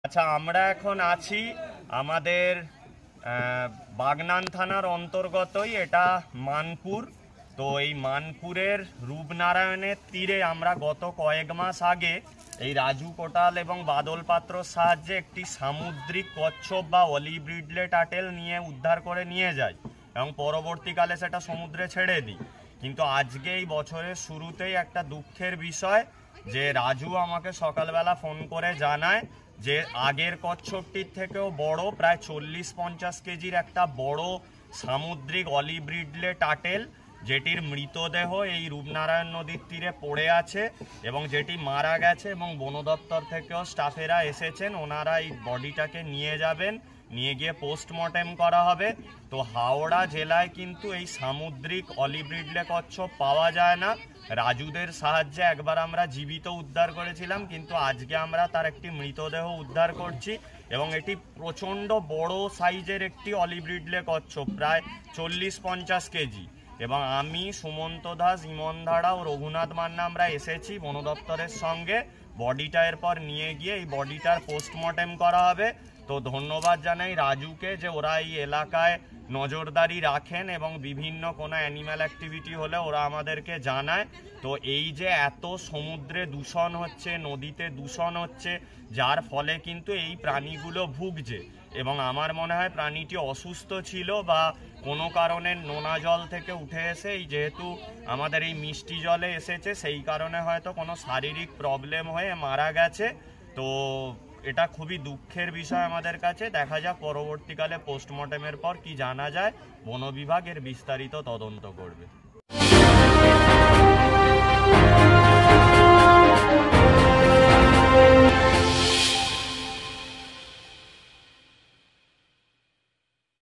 আচ্ছা, আমরা এখন আছি আমাদের বাগনান থানার অন্তর্গতই, এটা মানপুর। তো এই মানপুরের রূপনারায়ণের তীরে আমরা গত কয়েক মাস আগে এই রাজু কোটাল এবং বাদল পাত্রর সাহায্যে একটি সামুদ্রিক কচ্ছপ বা অলিভ রিডলে টার্টেল নিয়ে উদ্ধার করে নিয়ে যাই এবং পরবর্তীকালে সেটা সমুদ্রে ছেড়ে দিই। কিন্তু আজকে এই বছরের শুরুতেই একটা দুঃখের বিষয় যে রাজু আমাকে সকালবেলা ফোন করে জানায় যে আগের কচ্ছপটির থেকেও বড়, প্রায় 40-50 কেজির একটা বড় সামুদ্রিক অলিভ রিডলে টার্টেল, যেটির মৃতদেহ এই রূপনারায়ণ নদীর তীরে পড়ে আছে এবং যেটি মারা গেছে, এবং বন দপ্তর থেকেও স্টাফেরা এসেছেন, ওনারা এই বডিটাকে নিয়ে যাবেন, নিয়ে গিয়ে পোস্টমর্টেম করা হবে। তো হাওড়া জেলায় কিন্তু এই সামুদ্রিক অলিভ রিডলে কচ্ছপ পাওয়া যায় না। রাজুদের সাহায্যে একবার আমরা জীবিত উদ্ধার করেছিলাম, কিন্তু আজকে আমরা তার একটি মৃতদেহ উদ্ধার করছি এবং এটি প্রচণ্ড বড় সাইজের একটি অলিভ রিডলে কচ্ছপ, প্রায় 40-50 কেজি। এবং আমি, সুমন্ত দাস, ইমন ধাড়া ও রঘুনাথ মান্না আমরা এসেছি বন দপ্তরের সঙ্গে। বডিটা এরপর নিয়ে গিয়ে এই বডিটার পোস্টমর্টেম করা হবে। তো ধন্যবাদ জানাই রাজুকে যে ওরা এই এলাকায় নজরদারি রাখেন এবং বিভিন্ন কোনো অ্যানিম্যাল অ্যাক্টিভিটি হলে ওরা আমাদেরকে জানায়। তো এই যে এত সমুদ্রে দূষণ হচ্ছে, নদীতে দূষণ হচ্ছে, যার ফলে কিন্তু এই প্রাণীগুলো ভুগছে এবং আমার মনে হয় প্রাণীটি অসুস্থ ছিল বা কোনো কারণে নোনা জল থেকে উঠে এসে এই যেহেতু আমাদের এই মিষ্টি জলে এসেছে, সেই কারণে হয়তো কোনো শারীরিক প্রবলেম হয়ে মারা গেছে। তো এটা খুবই দুঃখের বিষয় আমাদের কাছে। দেখা যাক পরবর্তীকালে পোস্টমর্টেমের পর কি জানা যায়। বন বিভাগ এর বিস্তারিত তদন্ত করবে।